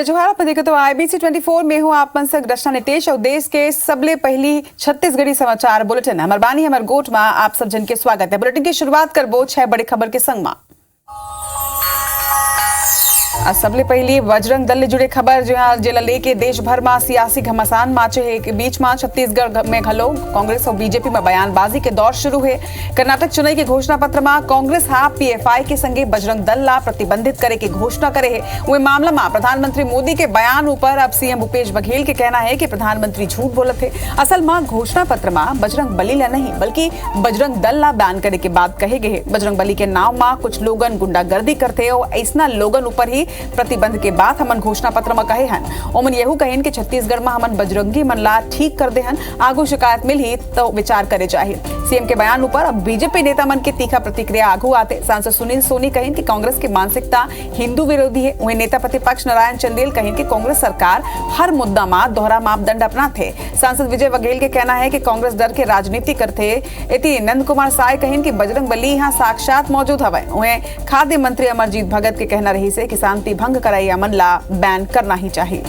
जय जोहार। आप देखो तो IBC 24 में हूँ आप मनसक दर्शना नितेश और देश के सबले पहली छत्तीसगढ़ी समाचार बुलेटिन हमार बानी हमार गोट में आप सब जन के स्वागत है। बुलेटिन की शुरुआत करबो 6 बड़ी खबर के संग में। सबले पहली बजरंग दल जुड़े खबर जिला लेके देश भर में सियासी घमासान माचे है के बीच में छत्तीसगढ़ में घलो कांग्रेस और बीजेपी में बयानबाजी के दौर शुरू है। कर्नाटक चुनाव के घोषणा पत्र में कांग्रेस PFI के संगे बजरंग दल ला प्रतिबंधित करे की घोषणा करे है। वह मामला में प्रधानमंत्री मोदी के बयान ऊपर अब सीएम भूपेश बघेल के कहना है कि प्रधानमंत्री झूठ बोलत है। असल में घोषणा पत्र में बजरंग बली ला नहीं बल्कि बजरंग दल ला बैन करे के बात कहे गए। बजरंग बली के नाम में कुछ लोगन गुंडागर्दी करते और ऐसा लोगन ऊपर ही प्रतिबंध के बाद हमन घोषणा पत्र में कहे हन। ओमन यहू कहेन कि छत्तीसगढ़ में हमन बजरंगी मन ला ठीक कर दे हन, आगू शिकायत मिली तो विचार करे चाहिए। सीएम के बयान ऊपर अब बीजेपी नेता मन के तीखा प्रतिक्रिया आगू आते। सांसद सुनील सोनी कहेन कि कांग्रेस की मानसिकता हिंदू विरोधी है। वहीं नेता प्रतिपक्ष नारायण चंदेल कहेन कि कांग्रेस सरकार हर मुद्दा में दोहरा मापदंड अपनाते। सांसद विजय बघेल के कहना है कि कांग्रेस डर के राजनीति करते। इति नंद कुमार साय कहेन कि बजरंग बली यहाँ साक्षात मौजूद हवे। वहीं खाद्य मंत्री अमरजीत भगत के कहना रही से कि शांति भंग कराई अमन ला बैन करना ही चाहिए।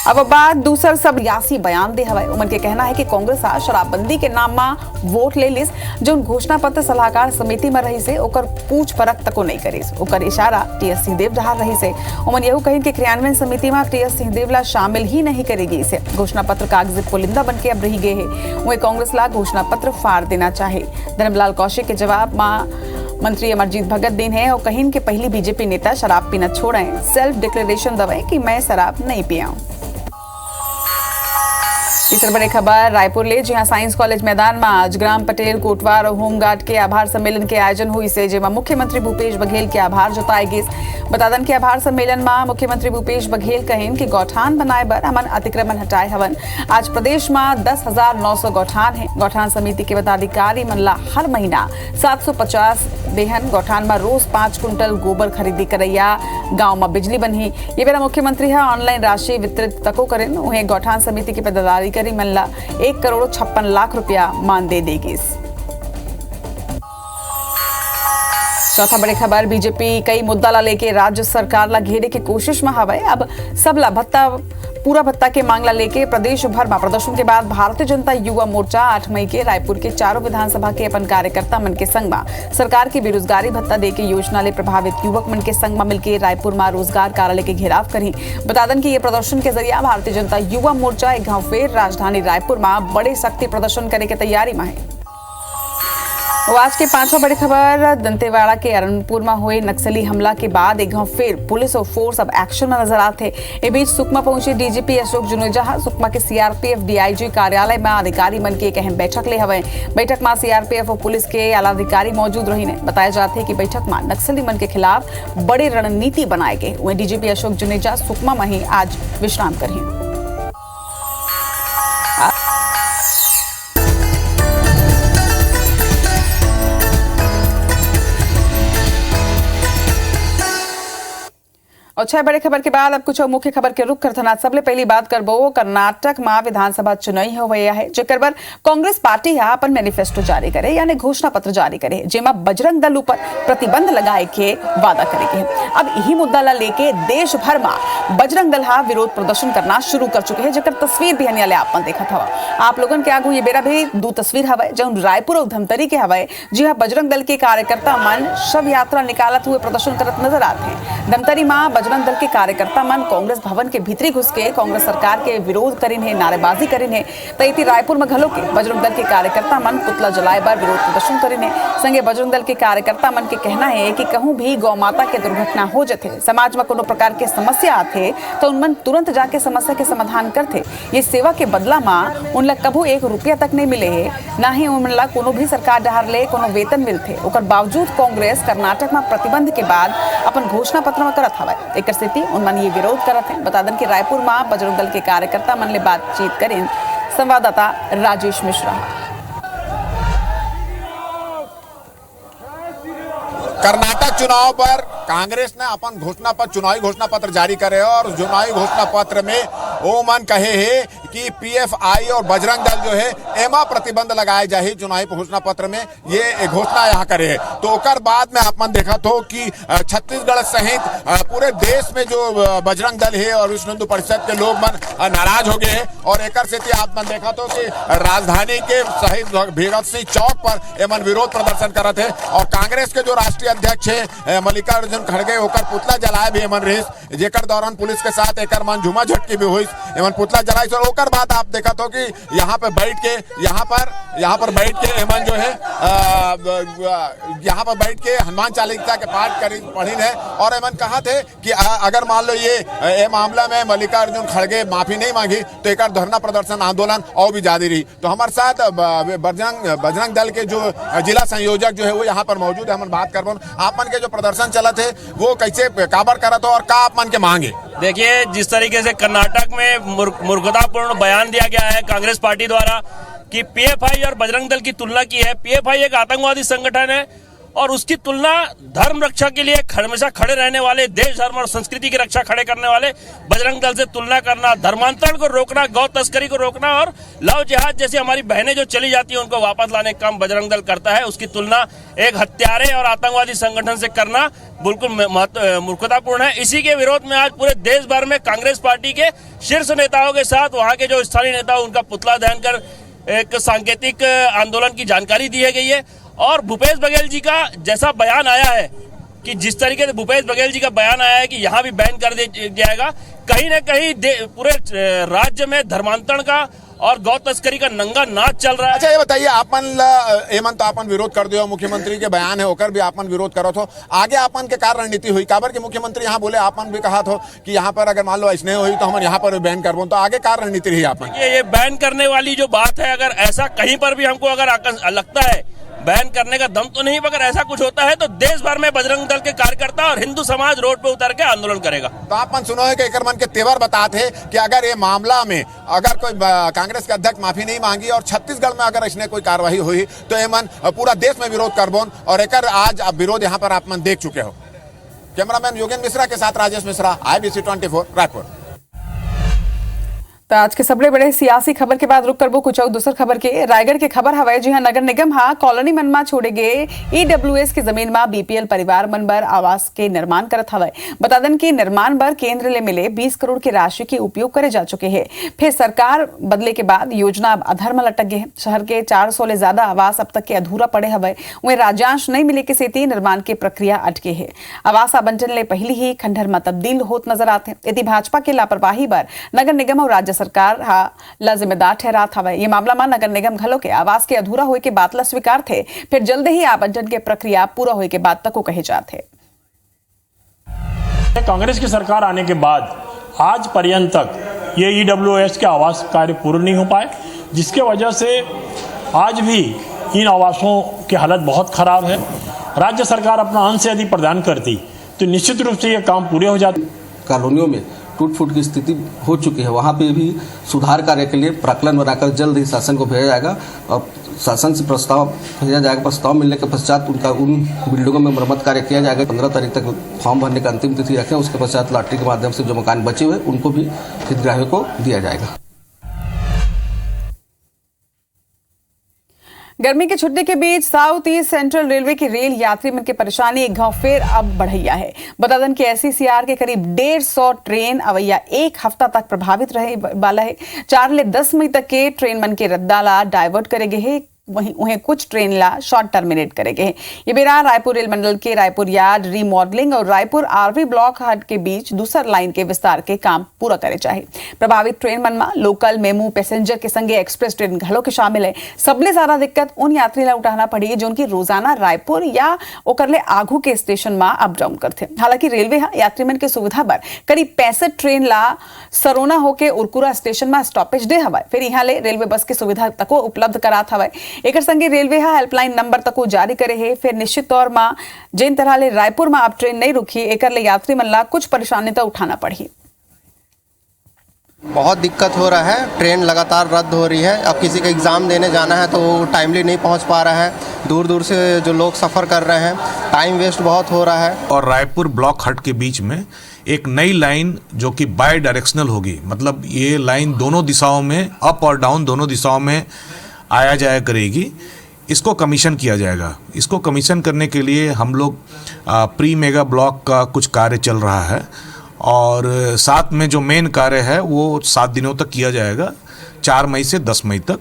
अब बात दूसर सब यासी बयान दे हवाई। उमन के कहना है कि कांग्रेस शराबबंदी के नाम में वोट ले लिस जो घोषणा पत्र सलाहकार समिति में रही से ओकर पूछ परख तको नहीं करिस। ओकर इशारा TS सिंहदेव जहां रही से। उमन यहू कही कि क्रियान्वयन समिति में TS सिंहदेव ला शामिल ही नहीं करेगी। इसे घोषणा पत्र कागजी पुलिंदा बन के अब रही गए है। वही कांग्रेस ला घोषणा पत्र फाड़ देना चाहे। धर्मलाल कौशिक के जवाब में मंत्री अमरजीत भगत दिन है और कहीं के पहली बीजेपी नेता शराब पीना छोड़े सेल्फ डिक्लेरेशन दवाए कि मैं शराब नहीं पिया हूं। तीसरी बड़ी खबर रायपुर ले जहां साइंस कॉलेज मैदान में आज ग्राम पटेल कोटवार और होमगार्ड के आभार सम्मेलन के आयोजन हुई से जेमा मुख्यमंत्री भूपेश बघेल के आभार जताए गए। बतादन के आभार सम्मेलन में मुख्यमंत्री भूपेश बघेल कहेन कि गौठान बनाए बर हमन अतिक्रमण हटाए हवन। आज प्रदेश में 10,900 गौठान है। गौठान समिति के पदाधिकारी मन ला हर महीना 750 देहन। गौठान में रोज 5 कुंटल गोबर खरीदी करैया गांव में बिजली बनी। ये बेरा मुख्यमंत्री है ऑनलाइन राशि वितरित तको करें। उन्हें गौठान समिति के पदाधिकारी मन ला 1 करोड़ 56 लाख रुपया मान दे देगी। चौथा बड़ी खबर बीजेपी कई मुद्दा ला लेके राज्य सरकार ला घेरे की कोशिश में हवे। अब सबला भत्ता पूरा भत्ता के मांग ला लेके प्रदेश भर में प्रदर्शन के बाद भारतीय जनता युवा मोर्चा 8 मई के रायपुर के चारों विधानसभा के अपन कार्यकर्ता मन के संग में सरकार की बेरोजगारी भत्ता दे के योजना ले प्रभावित युवक मन के संग में मिलकर रायपुर में रोजगार कार्यालय के घेराव करी। बतादन की ये प्रदर्शन के जरिए भारतीय जनता युवा मोर्चा एक गांव फिर राजधानी रायपुर में बड़े शक्ति प्रदर्शन करे के तैयारी में है। आज के 5वां बड़ी खबर दंतेवाड़ा के अरनपुर में हुए नक्सली हमला के बाद एक गांव फिर पुलिस और फोर्स अब एक्शन में नजर आते। इस बीच सुकमा पहुंचे डीजीपी अशोक जुनेजा सुकमा के CRPF DIG कार्यालय में अधिकारी मन की एक अहम बैठक ले हवे। बैठक में CRPF और पुलिस के आला अधिकारी मौजूद रही ने। बताया जाते है कि बैठक में नक्सली मन के खिलाफ बड़ी रणनीति बनाए गए। वहीं डीजीपी अशोक जुनेजा सुकमा में ही आज विश्राम करें। और 6 बड़े खबर के बाद अब कुछ और मुख्य खबर के रुख करथना। सबले पहली बात करबो कर्नाटक में विधानसभा चुनाव हो गया है जेकर बर कांग्रेस पार्टी है अपन मैनिफेस्टो जारी करे यानी घोषणा पत्र जारी करे जेमा बजरंग दल ऊपर प्रतिबंध लगाए के वादा करेगी। अब यही मुद्दा ला लेके देश भर में बजरंग दल विरोध प्रदर्शन करना शुरू कर चुके हैं जेकर तस्वीर भी हनिया आपन देखा था। आप लोगन के आगू ये बेरा भी 2 तस्वीर हवे जो रायपुर और धमतरी के हवे जी हाँ बजरंग दल के कार्यकर्ता मन शव यात्रा निकालत हुए प्रदर्शन करत नजर आते हैं। धमतरी में बजरंग दल के कार्यकर्ता मन कांग्रेस भवन के भीतरी घुस के कांग्रेस सरकार के विरोध करिन है, नारेबाजी करिन है। तैती रायपुर में घलो के बजरंग दल के कार्यकर्ता मन पुतला जलाए बर विरोध प्रदर्शन करिन है। संगे बजरंग दल के कार्यकर्ता मन के कहना है कि कहूं भी गौ माता के दुर्घटना हो जाते समाज में कोनो प्रकार के समस्या आते तो उनमन तुरंत जाके समस्या के समाधान करते। ये सेवा के बदला में उन ला कभू 1 रुपया तक नहीं मिले है, ना ही उन ला कोनो भी सरकार डहार ले कोनो वेतन मिलते। ओकर बावजूद कांग्रेस कर्नाटक में प्रतिबंध के बाद अपन घोषणा पत्र में करत हवे। एक स्थिति उनमन ये विरोध करत है। बता दें कि रायपुर में बजरंग दल के कार्यकर्ता मन ले बातचीत करें संवाददाता राजेश मिश्रा। कर्नाटक चुनाव पर कांग्रेस ने अपन चुनावी घोषणा पत्र जारी करे और चुनावी घोषणा पत्र में वो मन कहे है कि पीएफआई और बजरंग दल जो है एमा प्रतिबंध लगाए जाही चुनावी घोषणा पत्र में ये घोषणा यहाँ करे है। तो ओकर बाद में आपन देखा तो कि छत्तीसगढ़ सहित पूरे देश में जो बजरंग दल है और विश्व हिंदू परिषद के लोग मन नाराज हो गए हैं और एकर से आपने देखा तो कि राजधानी के शहीद भगत सिंह चौक पर एमन विरोध प्रदर्शन करत है और कांग्रेस के जो राष्ट्रीय अध्यक्ष है मल्लिकार्जुन खड़गे ओकर पुतला जलाए भी एमन रही, जेकर दौरान पुलिस के साथ एकर मन झुमा झटकी भी हुई, एमन पुतला जलाई और ओकर बाद आप देखा तो कि यहाँ पे बैठ के यहाँ पर बैठ के एमन जो है यहाँ पर बैठ के हनुमान चालीसा के पाठ पढ़ी है और एमन कहा थे कि अगर मान लो ये मामला में मल्लिकार्जुन खड़गे माफी नहीं मांगी तो एक धरना प्रदर्शन आंदोलन और भी जारी रही। तो हमारे साथ बजरंग दल के जो जिला संयोजक जो है वो यहाँ पर मौजूद है। हम बात कर आप मन के जो प्रदर्शन चला थे वो कैसे काबर करा था और का आप मन के मांगे? देखिए, जिस तरीके से कर्नाटक में मूर्खतापूर्ण बयान दिया गया है कांग्रेस पार्टी द्वारा कि पीएफआई और बजरंग दल की तुलना की है। पीएफआई एक आतंकवादी संगठन है और उसकी तुलना धर्म रक्षा के लिए हमेशा खड़े रहने वाले, देश धर्म और संस्कृति की रक्षा खड़े करने वाले बजरंग दल से तुलना करना, धर्मांतरण को रोकना, गौ तस्करी को रोकना और लव जिहाद जैसी हमारी बहनें जो चली जाती हैं उनको वापस लाने का काम बजरंग दल करता है, उसकी तुलना एक हत्यारे और आतंकवादी संगठन से करना बिल्कुल मूर्खतापूर्ण है। इसी के विरोध में आज पूरे देश भर में कांग्रेस पार्टी के शीर्ष नेताओं के साथ वहां के जो स्थानीय नेता उनका पुतला दहन कर एक सांकेतिक आंदोलन की जानकारी दी गई है। और भूपेश बघेल जी का जैसा बयान आया है कि जिस तरीके से भूपेश बघेल जी का बयान आया है कि यहाँ भी बैन कर दिया जाएगा, कहीं न कहीं पूरे राज्य में धर्मांतरण का और गौ तस्करी का नंगा नाच चल रहा है। अच्छा, ये बताइए आपन तो आपन विरोध कर दियो, मुख्यमंत्री के बयान है होकर भी आपन विरोध करो तो आगे आपन के क्या रणनीति हुई? काबर के मुख्यमंत्री यहाँ बोले, आपन भी कहा था कि यहाँ पर अगर मान लो ऐसा हुई तो हम यहाँ पर बैन करबो, तो आगे क्या रणनीति रही आपन? ये बैन करने वाली जो बात है, अगर ऐसा कहीं पर भी हमको अगर लगता है बैन करने का दम तो नहीं, अगर ऐसा कुछ होता है तो देश भर में बजरंग दल के कार्यकर्ता और हिंदू समाज रोड पे उतर के आंदोलन करेगा। तो आप मन सुनो है कि एक मन के तेवर बताते हैं कि अगर ये मामला में अगर कोई कांग्रेस के अध्यक्ष माफी नहीं मांगी और छत्तीसगढ़ में अगर इसने कोई कार्रवाई हुई तो ये मन पूरा देश में विरोध करबोन और एक आज आप विरोध यहाँ पर आप मन देख चुके हो। कैमरामैन योगेंद्र मिश्रा के साथ राजेश मिश्रा, IBC 24 रायपुर। तो आज के सबले बड़े सियासी खबर के बाद रुक करबो कुछ और दूसर खबर के रायगढ़ के खबर हवे। जी हाँ, नगर निगम कॉलोनी मन में छोड़े गए EWS की जमीन में BPL परिवार मन बर आवास के निर्माण करत हवे। बता दें कि निर्माण बर केंद्र ले मिले 20 करोड़ की राशि के उपयोग करे जा चुके हैं। फिर सरकार बदले के बाद योजना अब अधर में लटक गए। शहर के 400 ले ज्यादा आवास अब तक के अधूरा पड़े हवे। वहीं राज्यांश नहीं मिले के सेती निर्माण की प्रक्रिया अटके है। आवास आवंटन ले पहले ही खंडहर में तब्दील होत नजर आते। यदि भाजपा के लापरवाही बर नगर निगम और राज्य सरकार ला जिम्मेदार ठहरा था। ये मामला में नगर निगम घलो के आवास के अधूरा होए के बात ला स्वीकार थे। फिर जल्द ही आवंटन के प्रक्रिया पूरा होए के बाद तक को कहे जाते। कांग्रेस की सरकार आने के बाद आज पर्यंत तक ये EWS के आवास कार्य पूर्ण नहीं हो पाए, जिसके वजह से आज भी इन आवासों की हालत बहुत खराब है। राज्य सरकार अपना अंश यदि प्रदान करती तो निश्चित रूप से ये काम पूरे हो जाते। कॉलोनियों में टूट फूट की स्थिति हो चुकी है, वहाँ पे भी सुधार कार्य के लिए प्राक्कलन बनाकर जल्द ही शासन को भेजा जाएगा और शासन से प्रस्ताव भेजा जाएगा। प्रस्ताव मिलने के पश्चात उन बिल्डिंगों में मरम्मत कार्य किया जाएगा। 15 तारीख तक फॉर्म भरने का अंतिम तिथि रखें। उसके पश्चात लॉटरी के माध्यम से जो मकान बचे हुए उनको भी हितग्राहियों को दिया जाएगा। गर्मी की छुट्टी के बीच साउथ ईस्ट सेंट्रल रेलवे की रेल यात्री मन की परेशानी एक घाव फिर अब बढ़िया है। बता दें कि SCCR के करीब 150 ट्रेन अवैया एक हफ्ता तक प्रभावित रहे वाला है। 4 ले 10 मई तक के ट्रेन मन के रद्दाला डाइवर्ट करेगे है। वहीं उन्हें कुछ ट्रेन ला शॉर्ट टर्मिनेट करेंगे। ये बेरा रायपुर रेल मंडल के रायपुर यार्ड रीमॉडलिंग और रायपुर RV ब्लॉक हट के बीच दूसर लाइन के विस्तार के काम पूरा करे चाहिए। प्रभावित ट्रेन मन में लोकल मेमू पैसेंजर के संगे एक्सप्रेस ट्रेन घलो के शामिल है। सबले ज्यादा दिक्कत उन यात्री ला उठाना पड़ी जो उनकी रोजाना रायपुर या ओकरले आगू के स्टेशन में अप डाउन करते। हालांकि रेलवे यात्री मन के सुविधा पर करीब 65 ट्रेन ला सरोना होके उरकुरा स्टेशन में स्टॉपेज दे हवा। फिर यहाँ ले रेलवे बस की सुविधा तको उपलब्ध करात हवा। एक संगे रेलवे हेल्पलाइन नंबर तक जारी करे है। फिर निश्चित तौर में जिन तरह ले रायपुर में अब ट्रेन नहीं रुकी एक यात्री मन ला कुछ परेशानी तो उठाना पड़ी। बहुत दिक्कत हो रहा है, ट्रेन लगातार रद्द हो रही है। अब किसी का एग्ज़ाम देने जाना है तो वो टाइमली नहीं पहुंच पा रहा है। दूर दूर से जो लोग सफ़र कर रहे हैं, टाइम वेस्ट बहुत हो रहा है। और रायपुर ब्लॉक हट के बीच में एक नई लाइन जो कि बाय डायरेक्शनल होगी, मतलब ये लाइन दोनों दिशाओं में, अप और डाउन दोनों दिशाओं में आया जाया करेगी। इसको कमीशन किया जाएगा। इसको कमीशन करने के लिए हम लोग प्री मेगा ब्लॉक का कुछ कार्य चल रहा है और साथ में जो मेन कार्य है वो 7 दिनों तक किया जाएगा, 4 मई से 10 मई तक।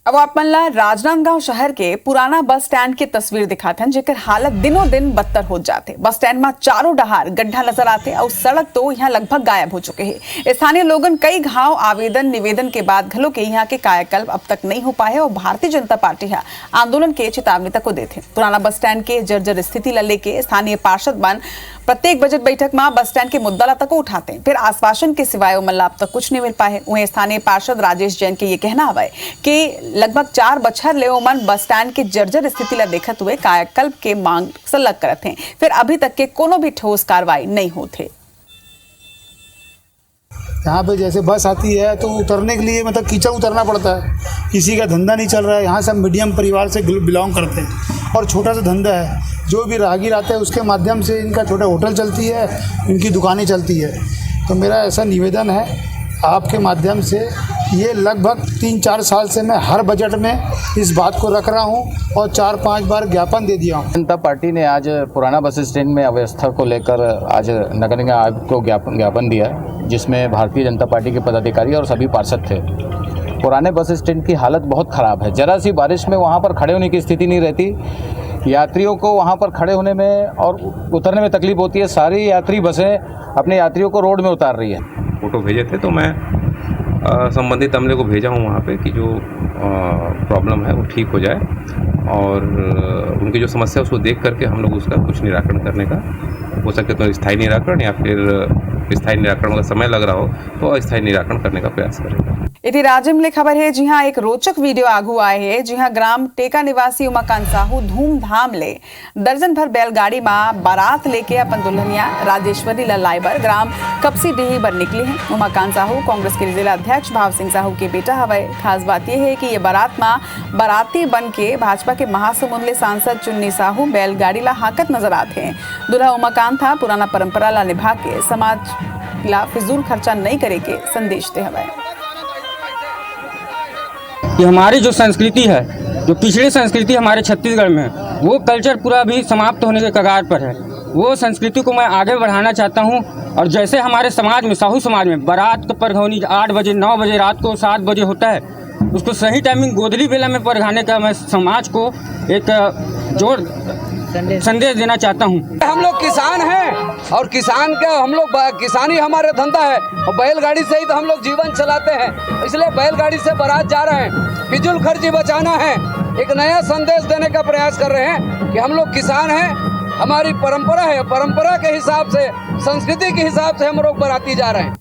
अब आप मन ला राजनांदगांव शहर के पुराना बस स्टैंड की तस्वीर दिखाते हैं, जेकर हालत दिनों दिन बदतर हो जाते। बस स्टैंड में चारों डहार गड्ढा नजर आते और सड़क तो यहाँ लगभग गायब हो चुके हैं। स्थानीय लोगन कई घाव आवेदन निवेदन के बाद घलो के यहाँ के कायाकल्प अब तक नहीं हो पाए और भारतीय जनता पार्टी है आंदोलन के चेतावनी तक को देते। पुराना बस स्टैंड के जर्जर स्थिति ला लेके स्थानीय पार्षद बन प्रत्येक बजट बैठक में बस स्टैंड के मुद्दा तक को उठाते हैं, फिर आश्वासन के सिवाय मल्ला अब तक कुछ नहीं मिल पाए। वहीं स्थानीय पार्षद राजेश जैन के ये कहना है कि लगभग 4 बछर ले ओमन बस स्टैंड के जर्जर स्थिति ला देखते हुए कायाकल्प के मांग सलग करते हैं, फिर अभी तक के कोनो भी ठोस कार्रवाई नहीं होते। यहाँ पे जैसे बस आती है तो उतरने के लिए मतलब कीचड़ उतरना पड़ता है, किसी का धंधा नहीं चल रहा है। यहाँ सब मीडियम परिवार से बिलोंग करते हैं और छोटा सा धंधा है, जो भी राहगीर आते हैं उसके माध्यम से इनका छोटा होटल चलती है, इनकी दुकानें चलती है। तो मेरा ऐसा निवेदन है आपके माध्यम से, ये लगभग 3-4 साल से मैं हर बजट में इस बात को रख रहा हूँ और 4-5 बार ज्ञापन दे दिया हूँ। जनता पार्टी ने आज पुराना बस स्टैंड में अव्यवस्था को लेकर आज नगर निगम आयुक्त को ज्ञापन दिया, जिसमें भारतीय जनता पार्टी के पदाधिकारी और सभी पार्षद थे। पुराने बस स्टैंड की हालत बहुत ख़राब है, जरा सी बारिश में वहाँ पर खड़े होने की स्थिति नहीं रहती। यात्रियों को वहाँ पर खड़े होने में और उतरने में तकलीफ होती है। सारी यात्री बसें अपने यात्रियों को रोड में उतार रही है। फोटो भेजे थे तो मैं संबंधित अमले को भेजा हूँ वहाँ पे कि जो प्रॉब्लम है वो ठीक हो जाए और उनकी जो समस्या है उसको देख करके हम लोग उसका कुछ निराकरण करने का, हो सके तो स्थायी निराकरण या फिर स्थायी निराकरण का समय लग रहा हो तो अस्थायी निराकरण करने का प्रयास करेगा। इति राजिम ले खबर है, जी हाँ एक रोचक वीडियो आगू आए है, जी हाँ ग्राम टेका निवासी उमाकांत साहू धूमधाम ले दर्जन भर बैलगाड़ी में बारात लेके अपन दुल्हनिया राजेश्वरी लाइबर ग्राम कपसी डीही पर निकली है। उमाकांत साहू कांग्रेस के जिला अध्यक्ष भाव सिंह साहू के बेटा हवे। खास बात यह है कि ये बारात में बाराती बन के भाजपा के महासमुंद सांसद चुन्नी साहू बैलगाड़ी ला हाकत नजर आते हैं। दूल्हा उमाकांत था पुराना परंपरा ला निभा के समाज ला फिजूल खर्चा नहीं करे के संदेश दे हवे। कि हमारी जो संस्कृति है, जो पिछड़ी संस्कृति हमारे छत्तीसगढ़ में, वो कल्चर पूरा भी समाप्त होने के कगार पर है। वो संस्कृति को मैं आगे बढ़ाना चाहता हूँ। और जैसे हमारे समाज में, साहू समाज में बारात परघौनी 8 बजे 9 बजे रात को 7 बजे होता है, उसको सही टाइमिंग गोदली बेला में परघाने का मैं समाज को एक जोर संदेश देना चाहता हूँ। हम लोग किसान हैं और किसान का हम लोग किसानी हमारा धंधा है और बैलगाड़ी से ही तो हम लोग जीवन चलाते हैं, इसलिए बैलगाड़ी से बारात जा रहे हैं। फिजूल खर्ची बचाना है, एक नया संदेश देने का प्रयास कर रहे हैं कि हम लोग किसान हैं, हमारी परंपरा है, परंपरा के हिसाब से, संस्कृति के हिसाब से हम लोग बाराती जा रहे हैं।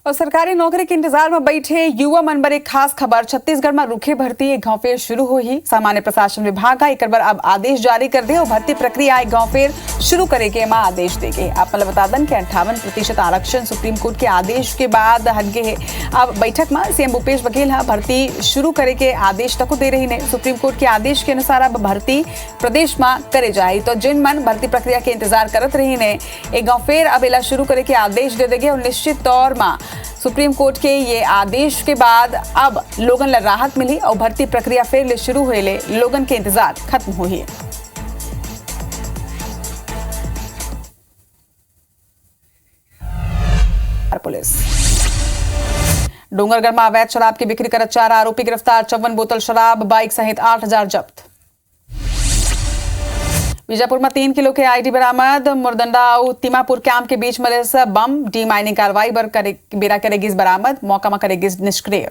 और सरकारी नौकरी के इंतजार में बैठे युवा मन पर एक खास खबर, छत्तीसगढ़ में रुखे भर्ती एक गांव फेर शुरू हुई। सामान्य प्रशासन विभाग का एक बार अब आदेश जारी कर दे और भर्ती प्रक्रिया एक गांव फेर शुरू करे के मां आदेश देगे। आप मतलब बता दें कि 58% आरक्षण सुप्रीम कोर्ट के आदेश के बाद हट गए है। अब बैठक में सीएम भूपेश बघेल भर्ती शुरू करे के आदेश तक दे रही ने। सुप्रीम कोर्ट के आदेश के अनुसार अब भर्ती प्रदेश में करे जाए, तो जिन मन भर्ती प्रक्रिया के इंतजार करत रही ने एक गांव फेर अब इला शुरू करे के आदेश दे देगे। और निश्चित तौर में सुप्रीम कोर्ट के ये आदेश के बाद अब लोगन ला राहत मिली और भर्ती प्रक्रिया फिर ले शुरू हुए ले लोगन के इंतजार खत्म हुई। पुलिस डोंगरगढ़ में अवैध शराब की बिक्री कर 4 आरोपी गिरफ्तार, 54 बोतल शराब, बाइक सहित 8000 जब्त। बीजापुर में 3 किलो के आईडी बरामद, मुरदंडा और तिमापुर कैंप के बीच मिले बम, डी माइनिंग कार्रवाई बेरा करेगी बरामद, मौका में करेगी निष्क्रिय।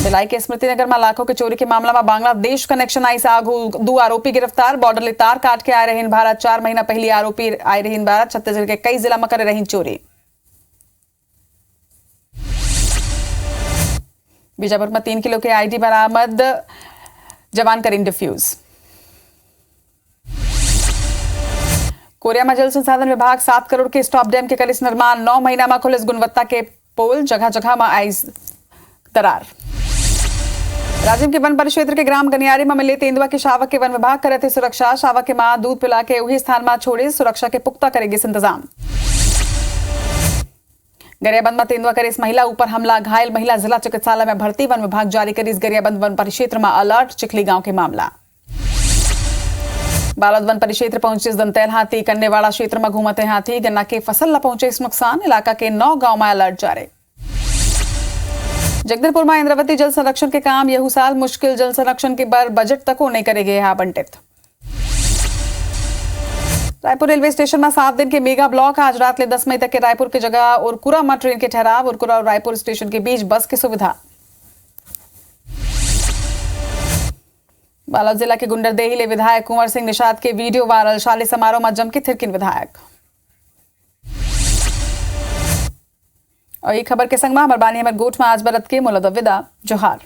भिलाई के स्मृति नगर में लाखों के चोरी के मामला में बांग्लादेश कनेक्शन आई से आगू 2 आरोपी गिरफ्तार, बॉर्डर ले तार काट के आए रहे भारत। 4 महीना पहले आरोपी आए रहे भारत, छत्तीसगढ़ के कई जिला में करे रही चोरी। बीजापुर में 3 किलो के आईडी बरामद, जवान करें डिफ्यूज। कोरिया में जल संसाधन विभाग 7 करोड़ के स्टॉप डैम के कलिस निर्माण, 9 महीना में खुलिस गुणवत्ता के पोल, जगह जगह में आई दरार। राजिम के वन परिक्षेत्र के ग्राम गनियारी में मिले तेंदुआ के शावक के वन विभाग करे थे सुरक्षा। शावक के मां दूध पिला के वही स्थान में छोड़े। सुरक्षा के पुख्ता करेगी इंतजाम। गरियाबंद में तेंदुआ करे इस महिला ऊपर हमला, घायल महिला जिला चिकित्सालय में भर्ती। वन विभाग जारी करी इस गरियाबंद वन परिक्षेत्र में अलर्ट। चिखली गांव के मामला। बालोद वन परिक्षेत्र पहुंचे दंतैल हाथी। कन्नेवाड़ा क्षेत्र में घूमते हाथी। गन्ना के फसल न पहुंचे इस नुकसान। इलाका के 9 गांव में अलर्ट जारी। जगदलपुर में इंद्रावती जल संरक्षण के काम यहू साल मुश्किल। जल संरक्षण के बर बजट तक नहीं करेंगे आवंटित। रायपुर रेलवे स्टेशन में 7 दिन के मेगा ब्लॉक। आज रात ले 10 मई तक के रायपुर की जगह उरकुरा में ट्रेन के ठहराव। उरकुरा और रायपुर स्टेशन के बीच बस की सुविधा। बालोद जिला के गुंडरदेही ले विधायक कुंवर सिंह निषाद के वीडियो वायरल। शाली समारोह में जम के थिरकिन विधायक। और ये खबर के संग में हमारे बानी हमारे गोठ में आज बरत के मुलद विदा जोहार।